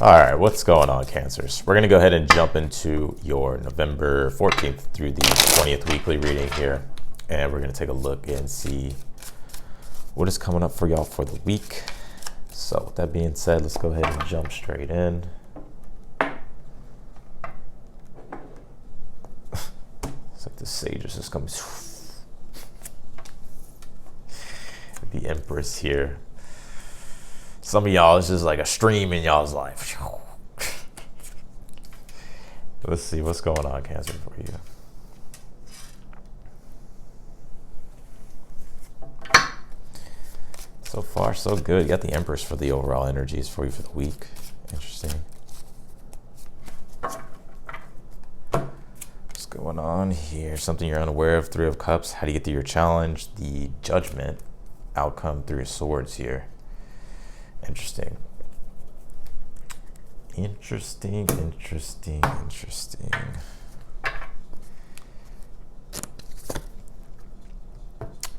All right, what's going on, Cancers? We're going to go ahead and jump into your November 14th through the 20th weekly reading here. And we're going to take a look and see what is coming up for y'all for the week. So with that being said, let's go ahead and jump straight in. It's like the sages just coming. The Empress here. Some of y'all, it's just like a stream in y'all's life. Let's see what's going on, Cancer, for you. So far, so good. You got the Empress for the overall energies for you for the week. Interesting. What's going on here? Something you're unaware of. Three of Cups. How do you get through your challenge? The Judgment outcome through Swords here. Interesting. Interesting.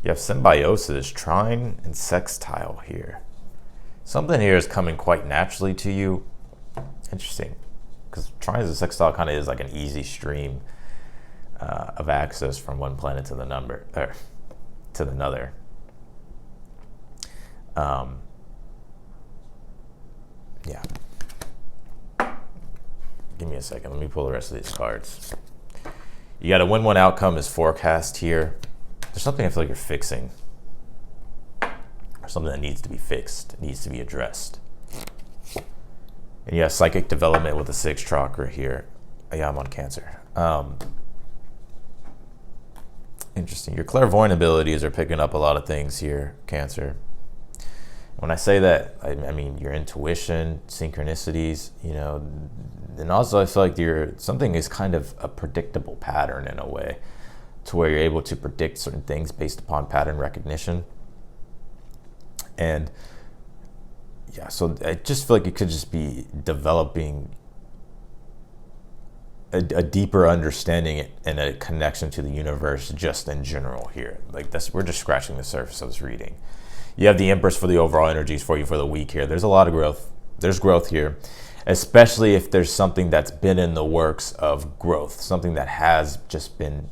You have Symbiosis, Trine, and Sextile here. Something here is coming quite naturally to you. Interesting. Because Trine and Sextile kind of is like an easy stream of access from one planet to the to another. Yeah. Give me a second. Let me pull the rest of these cards. You got a win-win outcome is forecast here. There's something I feel like you're fixing. Or something that needs to be fixed. It needs to be addressed. And you have psychic development with the 6th chakra here. Yeah, I'm on Cancer. Interesting. Your clairvoyant abilities are picking up a lot of things here, Cancer. When I say that, I mean your intuition, synchronicities, you know, and also I feel like something is kind of a predictable pattern in a way, to where you're able to predict certain things based upon pattern recognition. And yeah, so I just feel like you could just be developing a deeper understanding and a connection to the universe just in general here. Like we're just scratching the surface of this reading. You have the Empress for the overall energies for you for the week here. There's a lot of growth. There's growth here, especially if there's something that's been in the works of growth, something that has just been,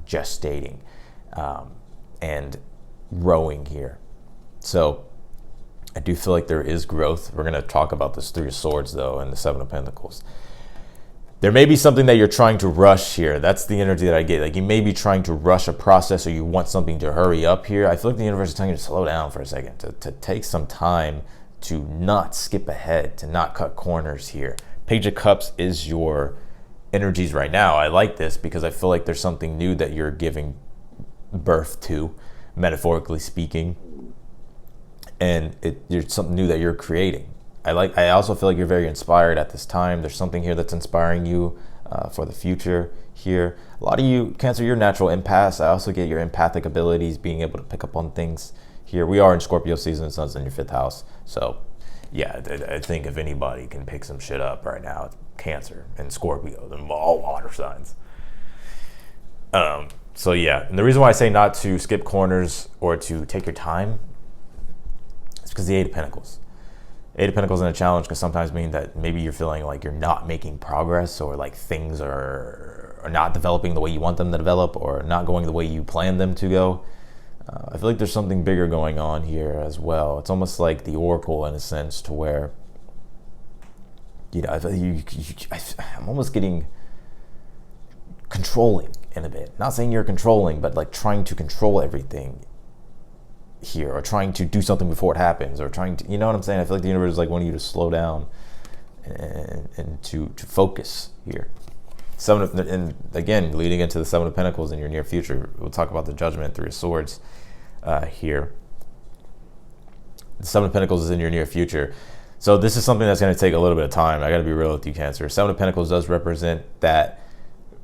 gestating and growing here. So I do feel like there is growth. We're going to talk about this 3 of Swords, though, and the 7 of Pentacles. There may be something that you're trying to rush here. That's the energy that I get. Like you may be trying to rush a process, or you want something to hurry up here. I feel like the universe is telling you to slow down for a second, to take some time, to not skip ahead, to not cut corners here. Page of Cups is your energies right now. I like this because I feel like there's something new that you're giving birth to, metaphorically speaking. And there's something new that you're creating. I also feel like you're very inspired at this time. There's something here that's inspiring you for the future here. A lot of you, Cancer, you're natural empaths. I also get your empathic abilities, being able to pick up on things here. We are in Scorpio season, Sun's in your 5th house. So yeah, I think if anybody can pick some shit up right now, it's Cancer and Scorpio. They're all water signs. So yeah, and the reason why I say not to skip corners or to take your time is because the 8 of Pentacles. 8 of Pentacles in a challenge can sometimes mean that maybe you're feeling like you're not making progress, or like things are not developing the way you want them to develop, or not going the way you planned them to go. I feel like there's something bigger going on here as well. It's almost like the Oracle in a sense, to where, I'm almost getting controlling in a bit. Not saying you're controlling, but like trying to control everything here, or trying to do something before it happens, or trying to, you know what I'm saying? I feel like the universe is like wanting you to slow down and to focus here. And again, leading into the 7 of Pentacles in your near future. We'll talk about the Judgment, 3 of Swords here. The 7 of Pentacles is in your near future. So this is something that's going to take a little bit of time. I got to be real with you, Cancer. 7 of Pentacles does represent that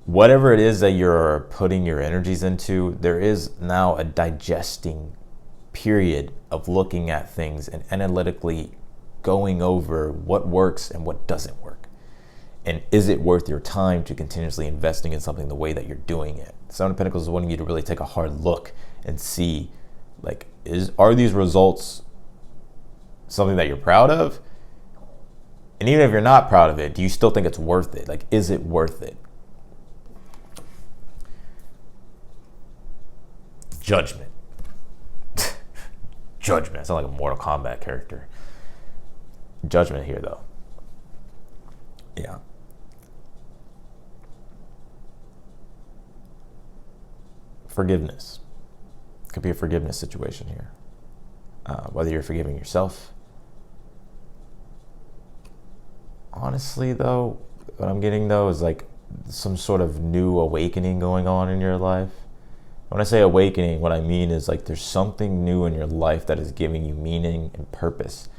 whatever it is that you're putting your energies into, there is now a digesting period of looking at things and analytically going over what works and what doesn't work. And is it worth your time to continuously investing in something the way that you're doing it? 7 of Pentacles is wanting you to really take a hard look and see, like, are these results something that you're proud of? And even if you're not proud of it, do you still think it's worth it? Like, is it worth it? Judgment. Judgment. I sound like a Mortal Kombat character. Judgment here, though. Yeah. Forgiveness. Could be a forgiveness situation here. Whether you're forgiving yourself. Honestly, though, what I'm getting, though, is like some sort of new awakening going on in your life. When I say awakening, what I mean is like there's something new in your life that is giving you meaning and purpose,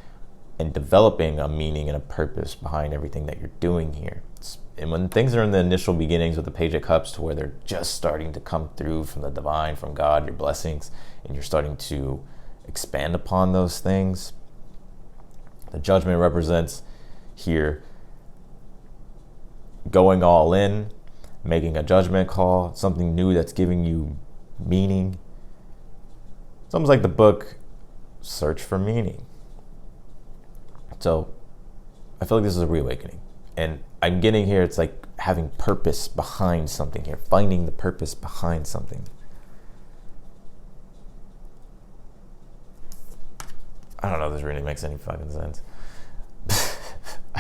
and developing a meaning and a purpose behind everything that you're doing here. And when things are in the initial beginnings with the Page of Cups, to where they're just starting to come through from the divine, from God, your blessings, and you're starting to expand upon those things, the Judgment represents here going all in, making a judgment call, something new that's giving you meaning. It's almost like the book Search for Meaning. So I feel like this is a reawakening, and I'm getting here, it's like having purpose behind something here, finding the purpose behind something. I don't know if this really makes any fucking sense.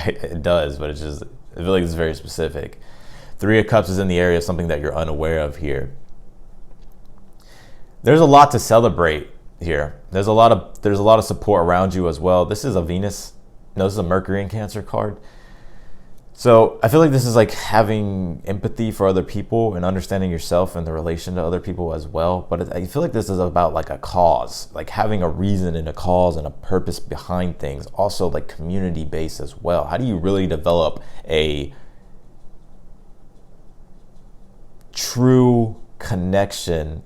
It does, but it's just, I feel like it's very specific. Three of Cups is in the area of something that you're unaware of here. There's a lot to celebrate here. There's a lot of support around you as well. This is a Venus. No, this is a Mercury in Cancer card. So I feel like this is like having empathy for other people and understanding yourself and the relation to other people as well. But I feel like this is about like a cause, like having a reason and a cause and a purpose behind things. Also like community based as well. How do you really develop a true connection,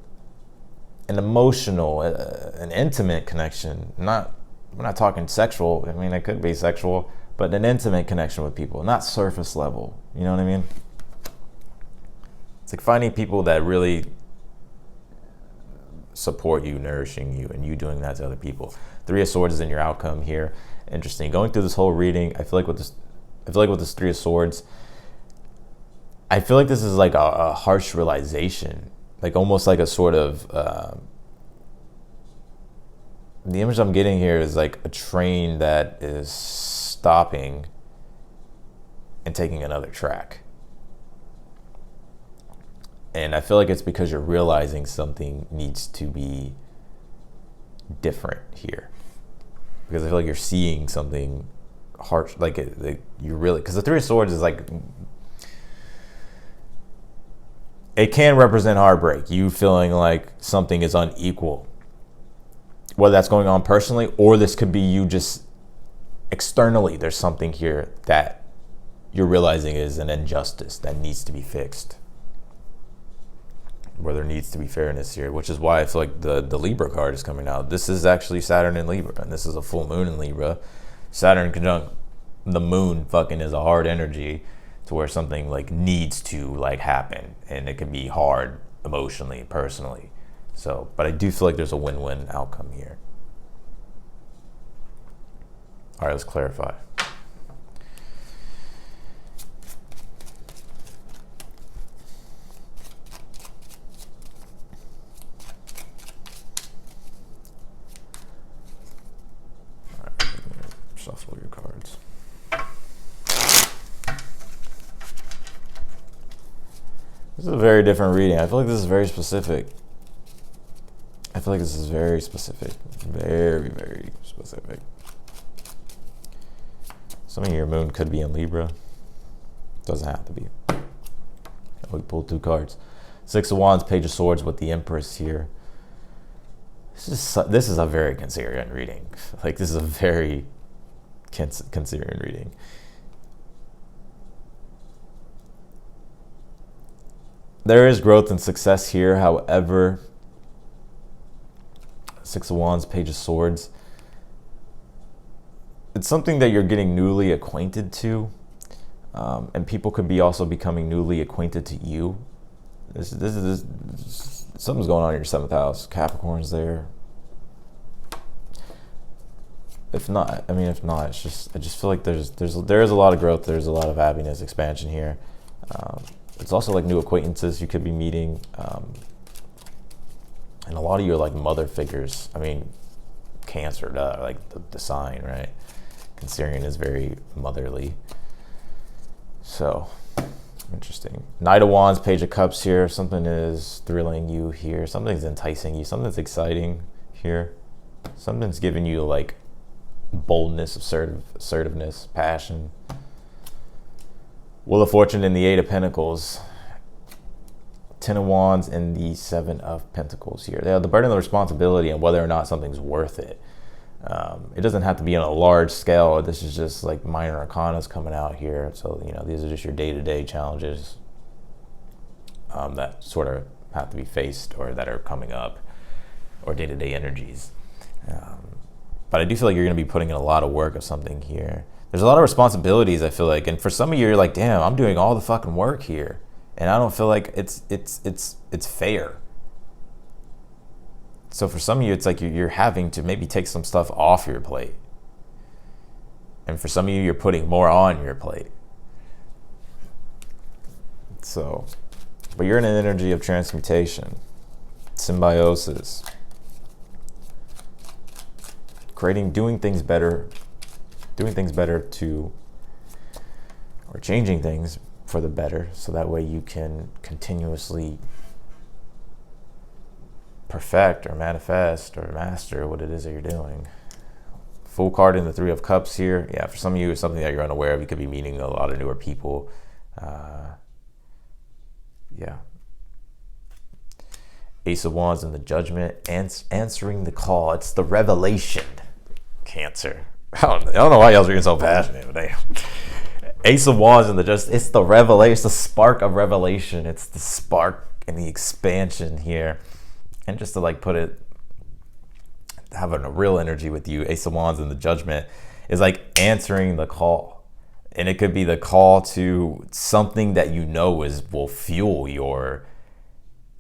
an emotional, an intimate connection? We're not talking sexual. I mean, it could be sexual, but an intimate connection with people, not surface level. You know what I mean? It's like finding people that really support you, nourishing you, and you doing that to other people. Three of Swords is in your outcome here. Interesting. Going through this whole reading, I feel like with this Three of Swords, I feel like this is like a harsh realization, like almost like a sort of, the image I'm getting here is like a train that is stopping and taking another track. And I feel like it's because you're realizing something needs to be different here. Because I feel like you're seeing something harsh, like you really, because the Three of Swords is like, it can represent heartbreak, you feeling like something is unequal, whether that's going on personally, or this could be you just externally, there's something here that you're realizing is an injustice that needs to be fixed, where there needs to be fairness here, which is why I feel like the Libra card is coming out. This is actually Saturn in Libra, and this is a full moon in Libra. Saturn conjunct the moon fucking is a hard energy, to where something like needs to like happen, and it can be hard emotionally, personally. So, but I do feel like there's a win-win outcome here. All right, let's clarify. All right, shuffle your cards. This is a very different reading. I feel like this is very specific. Very, very specific. Some of your moon could be in Libra. Doesn't have to be. We pulled two cards. Six of Wands, Page of Swords with the Empress here. This is a very Cancerian reading. Like, this is a very Cancerian reading. There is growth and success here, however, Six of Wands, Page of Swords, it's something that you're getting newly acquainted to, and people could be also becoming newly acquainted to you. This something's going on in your 7th house. Capricorn's there. if not, it's just, I just feel like there is a lot of growth. There's a lot of happiness, expansion here. It's also like new acquaintances you could be meeting. And a lot of you are like mother figures. I mean, Cancer, like the sign, right? Cancerian is very motherly. So, interesting. Knight of Wands, Page of Cups here. Something is thrilling you here. Something's enticing you. Something's exciting here. Something's giving you like boldness, assertiveness, passion. Wheel of Fortune and the Eight of Pentacles. Ten of Wands and the Seven of Pentacles here. They have the burden of responsibility and whether or not something's worth it. It doesn't have to be on a large scale. This is just like minor arcanas coming out here. So, these are just your day-to-day challenges that sort of have to be faced or that are coming up, or day-to-day energies. But I do feel like you're going to be putting in a lot of work of something here. There's a lot of responsibilities, I feel like. And for some of you, you're like, damn, I'm doing all the fucking work here. And I don't feel like it's fair. So for some of you, it's like you're having to maybe take some stuff off your plate. And for some of you, you're putting more on your plate. So, but you're in an energy of transmutation, symbiosis, doing things better or changing things for the better, so that way you can continuously perfect or manifest or master what it is that you're doing. Full card in the Three of Cups here. Yeah, for some of you, it's something that you're unaware of. You could be meeting a lot of newer people. Ace of Wands and the Judgment, answering the call. It's the revelation, Cancer. I don't know why y'all are getting so passionate, but damn. Ace of Wands and it's the revelation, it's the spark of revelation. It's the spark and the expansion here. And just to like put it, having a real energy with you, Ace of Wands and the Judgment is like answering the call. And it could be the call to something that will fuel your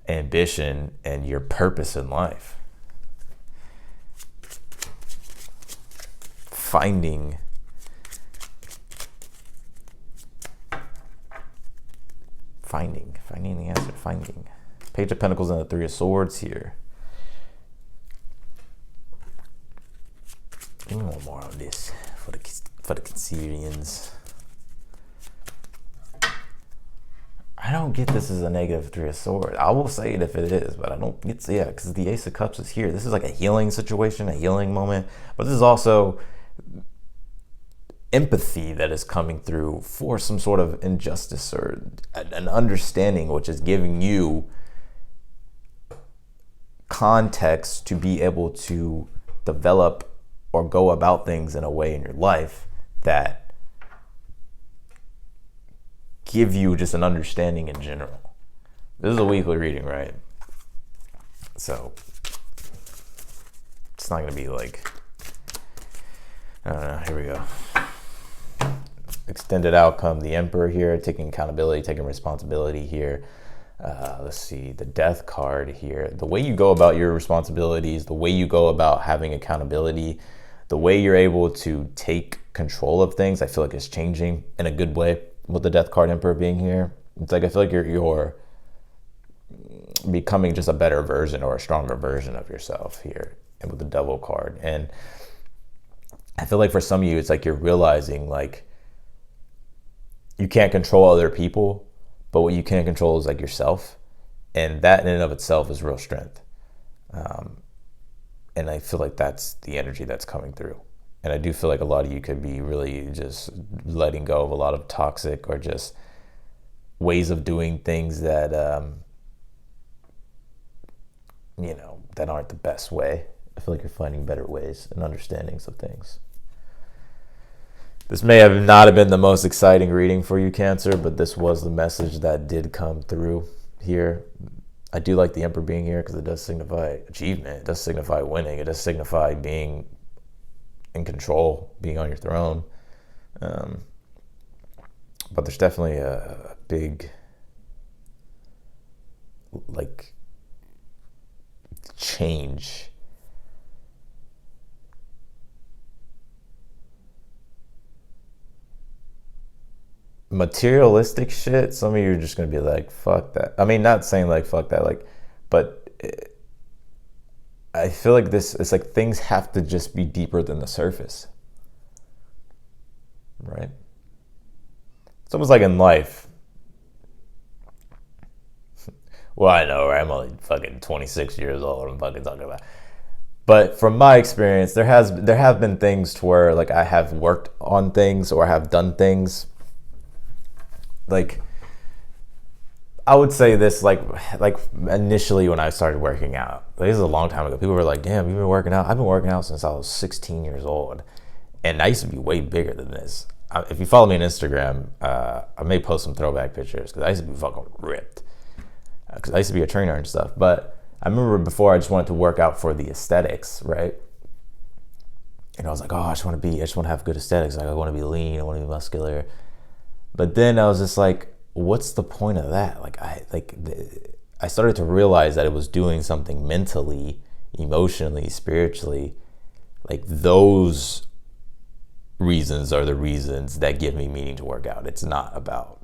ambition and your purpose in life. Finding the answer, Page of Pentacles and the Three of Swords here. Give me one more on this for the Cancerians. I don't get this as a negative Three of Swords. I will say it if it is, but I don't get because the Ace of Cups is here. This is like a healing situation, a healing moment, but this is also empathy that is coming through for some sort of injustice or an understanding, which is giving you context to be able to develop or go about things in a way in your life that give you just an understanding in general. This is a weekly reading, right? So it's not going to be like, I don't know, here we go. Extended outcome, the Emperor here, taking accountability, taking responsibility here. Let's see, the Death card here. The way you go about your responsibilities, the way you go about having accountability, the way you're able to take control of things, I feel like it's changing in a good way with the Death card, Emperor being here. It's like I feel like you're becoming just a better version or a stronger version of yourself here, and with the Devil card. And I feel like for some of you, it's like you're realizing like you can't control other people, but what you can control is like yourself. And that in and of itself is real strength. And I feel like that's the energy that's coming through. And I do feel like a lot of you could be really just letting go of a lot of toxic or just ways of doing things that, that aren't the best way. I feel like you're finding better ways and understandings of things. This may have not been the most exciting reading for you, Cancer, but this was the message that did come through here. I do like the Emperor being here because it does signify achievement. It does signify winning. It does signify being in control, being on your throne. But there's definitely a big, change materialistic shit, some of you are just gonna be like, fuck that. I mean, not saying like fuck that, like, but I feel like it's like things have to just be deeper than the surface, right? It's almost like in life. Well, I know, right? I'm only fucking 26 years old. I'm fucking talking about. But from my experience, there have been things to where like I have worked on things or have done things. Like, I would say this, like initially when I started working out, this is a long time ago. People were like, "Damn, you've been working out." I've been working out since I was 16 years old, and I used to be way bigger than this. If you follow me on Instagram, I may post some throwback pictures because I used to be fucking ripped. Because I used to be a trainer and stuff. But I remember before I just wanted to work out for the aesthetics, right? And I was like, oh, I just want to have good aesthetics. Like, I want to be lean, I want to be muscular. But then I was just like, what's the point of that? I started to realize that it was doing something mentally, emotionally, spiritually. Like, those reasons are the reasons that give me meaning to work out. It's not about,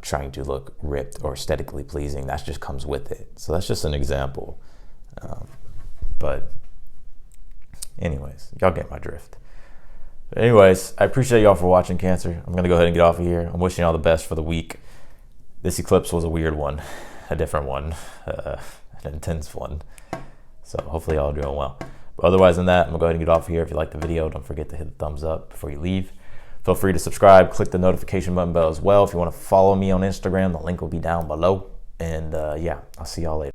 trying to look ripped or aesthetically pleasing. That just comes with it. So that's just an example. But anyways, y'all get my drift. Anyways, I appreciate y'all for watching, Cancer. I'm going to go ahead and get off of here. I'm wishing y'all the best for the week. This eclipse was a weird one, a different one, an intense one. So hopefully y'all are doing well. But otherwise than that, I'm going to go ahead and get off of here. If you liked the video, don't forget to hit the thumbs up before you leave. Feel free to subscribe, click the notification button bell as well. If you want to follow me on Instagram, the link will be down below. And yeah, I'll see y'all later.